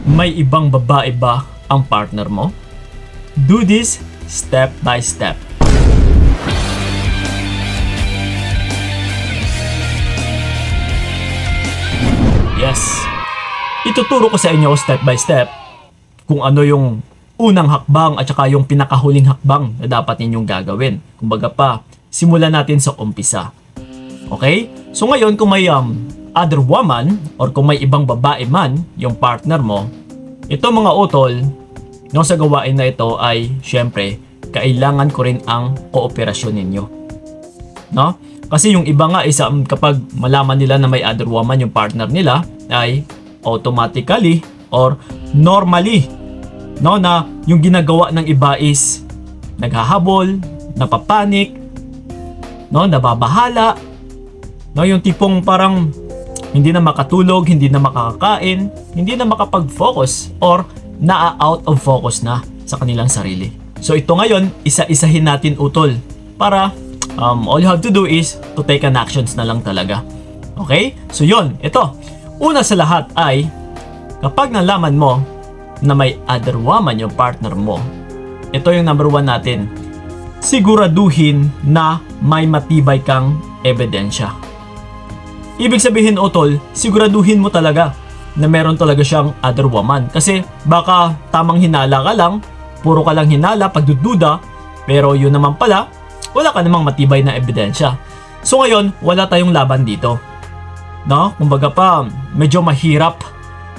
May ibang babae ba ang partner mo? Do this step by step. Yes. Ituturo ko sa inyo step by step kung ano yung unang hakbang at saka yung pinakahuling hakbang na dapat ninyong gagawin. Kumbaga pa, simulan natin sa umpisa. Okay? So ngayon kung may other woman or kung may ibang babae man yung partner mo, ito mga utol, no, sa gawain na ito ay syempre kailangan ko rin ang kooperasyon ninyo. No? Kasi yung iba nga is kapag malaman nila na may other woman yung partner nila ay automatically or normally, no, na yung ginagawa ng iba is naghahabol, napapanik, no, nababahala, no, yung tipong parang hindi na makatulog, hindi na makakakain, hindi na makapag-focus or na-out of focus na sa kanilang sarili. So ito ngayon, isa-isahin natin utol para all you have to do is to take an actions na lang talaga. Okay? So yon, ito. Una sa lahat ay kapag nalaman mo na may other woman yung partner mo, ito yung number 1 natin. Siguraduhin na may matibay kang ebidensya. Ibig sabihin utol, siguraduhin mo talaga na meron talaga siyang other woman. Kasi baka tamang hinala ka lang, puro ka lang hinala, pagdududa, pero yun naman pala, wala ka namang matibay na ebidensya. So ngayon, wala tayong laban dito. No? Kumbaga pa, medyo mahirap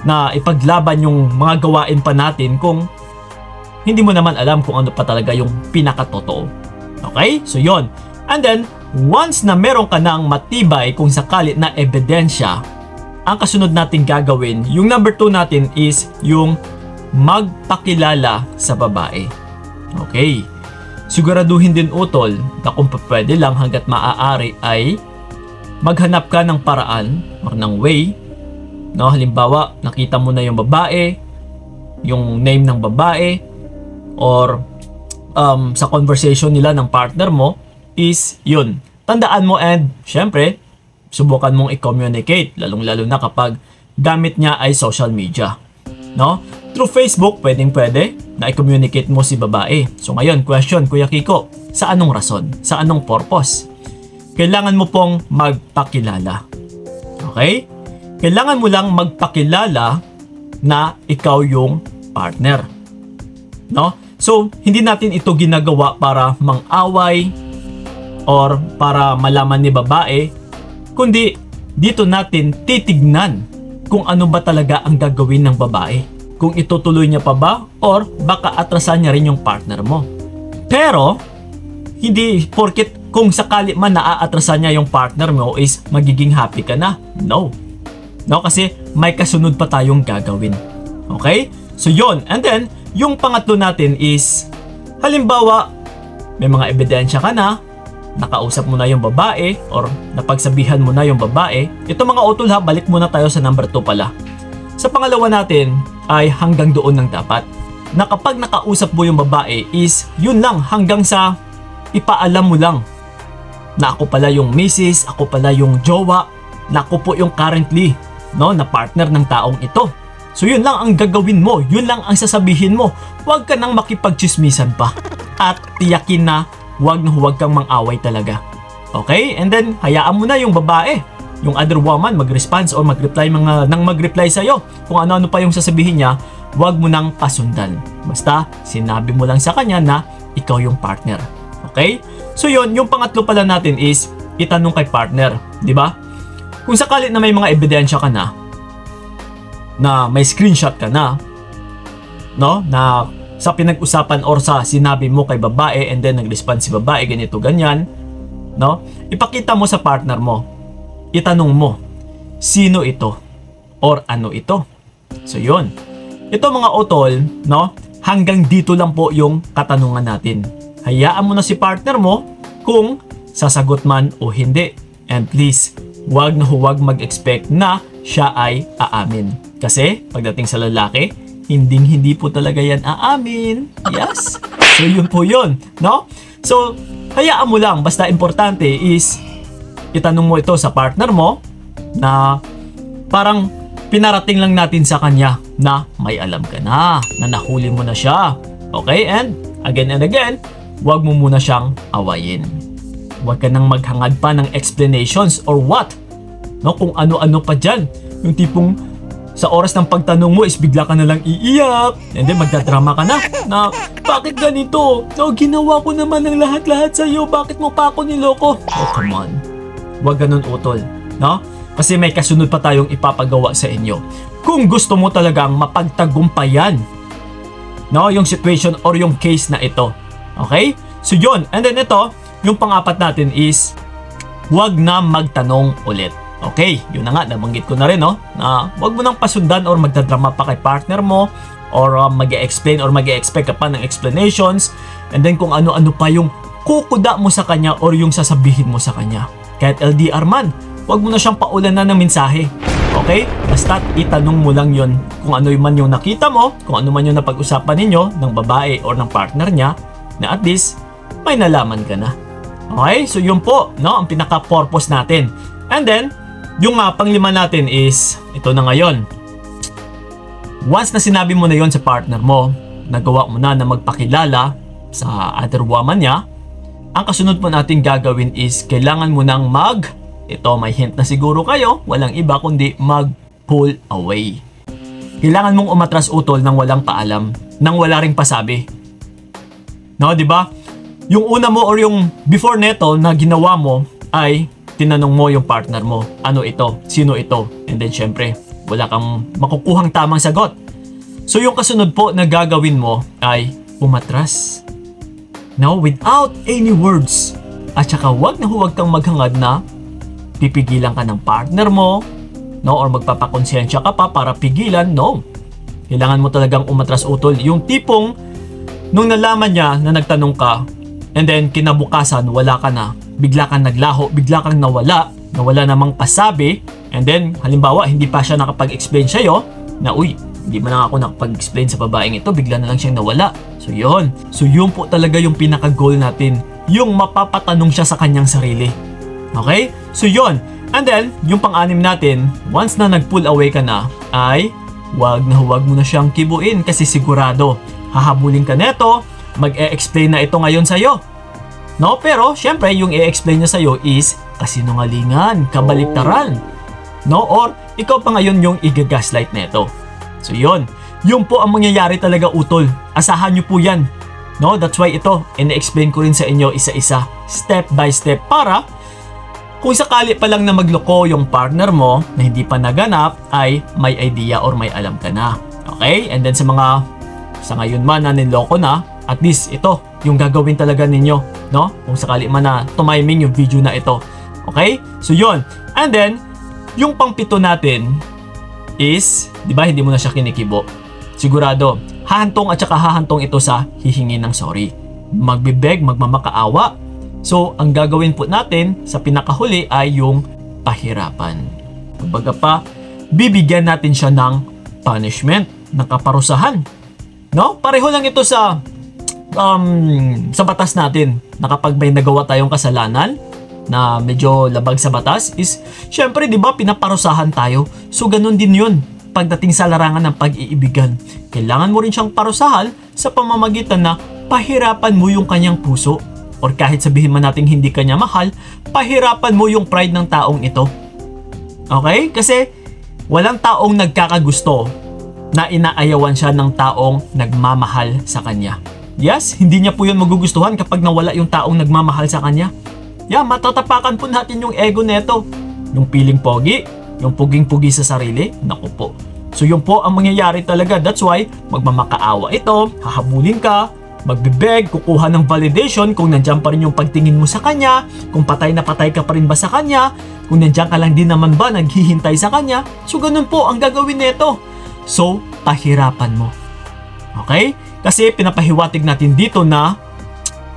na ipaglaban yung mga gawain pa natin kung hindi mo naman alam kung ano pa talaga yung pinakatotoo. Okay? So yun. And then, once na meron ka ng matibay kung sakali na ebidensya, ang kasunod natin gagawin, yung number 2 natin is yung magpakilala sa babae. Okay. Siguraduhin din utol na kung pwede lang hanggat maaari ay maghanap ka ng paraan or ng way. No, halimbawa, nakita mo na yung babae, yung name ng babae, or sa conversation nila ng partner mo is yun. Tandaan mo and syempre, subukan mong i-communicate, lalong-lalo na kapag gamit niya ay social media. No? Through Facebook, pwedeng-pwede na i-communicate mo si babae. So ngayon, question, Kuya Kiko, sa anong rason? Sa anong purpose? Kailangan mo pong magpakilala. Okay? Kailangan mo lang magpakilala na ikaw yung partner. No? So, hindi natin ito ginagawa para mang-away or para malaman ni babae, kundi dito natin titignan kung ano ba talaga ang gagawin ng babae. Kung itutuloy niya pa ba or baka atrasan niya rin yung partner mo. Pero, hindi porket kung sakali man naaatrasan niya yung partner mo is magiging happy ka na. No. No, kasi may kasunod pa tayong gagawin. Okay? So yon. And then, yung pangatlo natin is, halimbawa, may mga ebidensya ka na, nakausap mo na yung babae or napagsabihan mo na yung babae. Ito mga utol ha, balik muna tayo sa number 2 pala. Sa pangalawa natin ay hanggang doon lang dapat. Na kapag nakausap mo yung babae is yun lang, hanggang sa ipaalam mo lang na ako pala yung misis, ako pala yung jowa, na ako po yung currently, no, na partner ng taong ito. So yun lang ang gagawin mo, yun lang ang sasabihin mo. Huwag ka nang makipagchismisan pa. At tiyakin na huwag kang mang-away talaga. Okay? And then, hayaan mo na yung babae, yung other woman, mag-response or mag-reply nang mag-reply sa'yo. Kung ano-ano pa yung sasabihin niya, huwag mo nang pasundan. Basta, sinabi mo lang sa kanya na ikaw yung partner. Okay? So yun, yung pangatlo pala natin is, itanong kay partner. Di ba? Kung sakali na may mga ebidensya ka na may screenshot ka na, no, na sa pinag-usapan or sa sinabi mo kay babae and then nag-respond si babae ganito ganyan, no, ipakita mo sa partner mo, itanong mo, sino ito or ano ito. So yun, ito mga utol, no, hanggang dito lang po yung katanungan natin. Hayaan mo na si partner mo kung sasagot man o hindi, and please huwag na huwag mag-expect na siya ay aamin. Kasi pagdating sa lalaki, hindi po talaga yan aamin. Yes. So yun po yun, no? So hayaan mo lang, basta importante is itanong mo ito sa partner mo na parang pinarating lang natin sa kanya na may alam ka na nahuli mo na siya. Okay? And again, huwag mo muna siyang awayin. Huwag ka nang maghangad pa ng explanations or what. No, kung ano-ano pa dyan. Yung tipong sa oras ng pagtanong mo is bigla ka na lang iiyak. And then magdadrama ka na bakit ganito? No, ginawa ko naman ng lahat-lahat sa'yo. Bakit mo pa ako niloko? Oh, come on. Huwag ganun, utol. No? Kasi may kasunod pa tayong ipapagawa sa inyo. Kung gusto mo talagang mapagtagumpayan, no, yung situation or yung case na ito. Okay? So yun. And then ito, yung pang-apat natin is huwag na magtanong ulit. Okay, yun na nga, nabanggit ko na rin, no, na huwag mo nang pasundan or magdadrama pa kay partner mo or mag-e-explain or mag-e-expect ka pa ng explanations, and then kung ano-ano pa yung kukuda mo sa kanya or yung sasabihin mo sa kanya. Kahit LDR man, huwag mo na siyang paulanan ng mensahe. Okay? Basta itanong mo lang yun kung ano man yung nakita mo, kung ano man yung napag-usapan ninyo ng babae or ng partner niya, na at least may nalaman ka na. Okay? So yun po, no, ang pinaka-purpose natin. And then, yung panglima natin is, ito na ngayon. Once na sinabi mo na yon sa partner mo, nagawa mo na magpakilala sa other woman niya, ang kasunod po natin gagawin is, kailangan mo nang ito may hint na siguro kayo, walang iba kundi mag-pull away. Kailangan mong umatras, utol, nang walang paalam, nang wala ring pasabi. No, di ba? Yung una mo or yung before neto na ginawa mo ay tinanong mo yung partner mo, ano ito? Sino ito? And then syempre, wala kang makukuhang tamang sagot. So yung kasunod po na gagawin mo ay umatras. Now, without any words. At saka huwag kang maghangad na pipigilan ka ng partner mo, no, or magpapakonsensya ka pa para pigilan. No. Kailangan mo talagang umatras, utol. Yung tipong nung nalaman niya na nagtanong ka, and then kinabukasan wala ka na, bigla kang naglaho, bigla kang nawala namang pasabi, and then halimbawa hindi pa siya nakapag-explain sa'yo na uy, hindi man lang ako nakapag-explain sa babaeng ito, bigla na lang siyang nawala. So yun po talaga yung pinaka-goal natin, yung mapapatanong siya sa kanyang sarili. Okay? So yun. And then yung pang-anim natin, once na nag-pull away ka na, ay huwag mo na siyang kibuin kasi sigurado hahabulin ka neto, mag-e-explain na ito ngayon sa'yo. No, pero syempre yung i-explain niya sa'yo is kasinungalingan, kabaliktaran. No, or ikaw pa ngayon yung i-gaslight neto. So yun po ang mangyayari talaga, utol. Asahan nyo po yan. No, that's why ito, ina-explain ko rin sa inyo isa-isa, step by step, para kung sakali pa lang na magloko yung partner mo na hindi pa naganap, ay may idea or may alam ka na. Okay? And then sa ngayon man na niloko na, at least ito yung gagawin talaga ninyo, no? Kung sakali man na tumiming yung video na ito. Okay? So yun. And then, yung pang-pito natin is, di ba, hindi mo na siya kinikibo. Sigurado, hahantong at saka hahantong ito sa hihingi ng sorry. Magbibeg, magmamakaawa. So, ang gagawin po natin sa pinakahuli ay yung pahirapan. Kumbaga pa, bibigyan natin siya ng punishment, ng kaparusahan. No? Pareho lang ito sa batas natin na kapag may nagawa tayong kasalanan na medyo labag sa batas is syempre, di ba, pinaparusahan tayo. So ganun din yun pagdating sa larangan ng pag-iibigan. Kailangan mo rin siyang parusahan sa pamamagitan na pahirapan mo yung kanyang puso, or kahit sabihin man natin hindi kanya mahal, pahirapan mo yung pride ng taong ito. Okay? Kasi walang taong nagkakagusto na inaayawan siya ng taong nagmamahal sa kanya. Yes, hindi niya po yun magugustuhan kapag nawala yung taong nagmamahal sa kanya. Yeah, matatapakan po natin yung ego neto. Yung piling pogi, yung puging-pugi sa sarili, naku po. So yun po ang mangyayari talaga. That's why magmamakaawa ito, hahabulin ka, magbibeg, kukuha ng validation kung nandiyan pa rin yung pagtingin mo sa kanya, kung patay na patay ka pa rin ba sa kanya, kung nandiyan ka lang din naman ba naghihintay sa kanya. So ganun po ang gagawin nito. So, pahirapan mo. Okay? Kasi pinapahiwatig natin dito na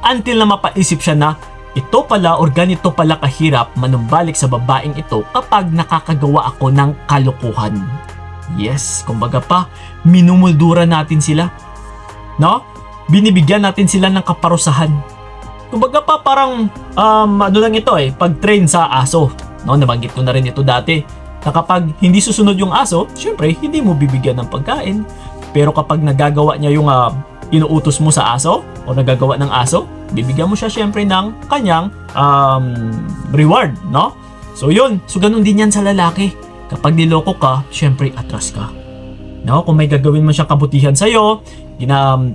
until na mapaisip siya na ito pala or ganito pala kahirap manumbalik sa babaeng ito kapag nakakagawa ako ng kalokohan. Yes, kumbaga pa, minumuldura natin sila. No? Binibigyan natin sila ng kaparusahan. Kumbaga pa parang ano lang ito pag-train sa aso. No, nabanggit ko na rin ito dati. na kapag hindi susunod yung aso, syempre, hindi mo bibigyan ng pagkain. Pero kapag nagagawa niya yung inuutos mo sa aso o nagagawa ng aso, bibigyan mo siya syempre ng kanyang reward, no? So yun, so ganun din yan sa lalaki. Kapag niloko ka, syempre atras ka. No? Kung may gagawin mo siyang kabutihan sa'yo,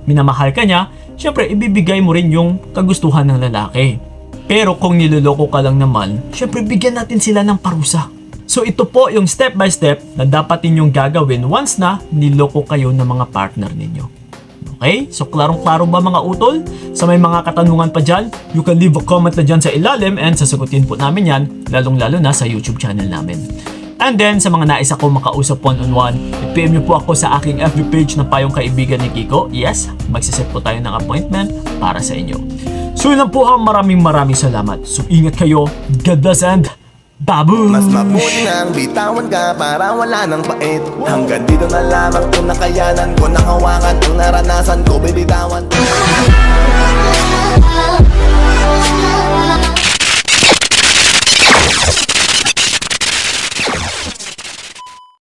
minamahal ka niya, syempre ibibigay mo rin yung kagustuhan ng lalaki. Pero kung niloloko ka lang naman, syempre bigyan natin sila ng parusa. So ito po yung step by step na dapat ninyong gagawin once na niloko kayo ng mga partner ninyo. Okay? So klarong-klaro ba mga utol? Sa may mga katanungan pa dyan, you can leave a comment na dyan sa ilalim and sasagutin po namin yan, lalong-lalo na sa YouTube channel namin. And then, sa mga nais ako makausap one-on-one, i-PM nyo po ako sa aking FB page na Payong Kaibigan ni Kiko. Yes, magsiset po tayo ng appointment para sa inyo. So yun lang po, maraming salamat. So ingat kayo, God bless and babush! Mas mabuti nang bitawan ka para wala nang pait. Hanggang dito na lamang kung nakayanan ko, nakawakan ang naranasan ko, bibitawan.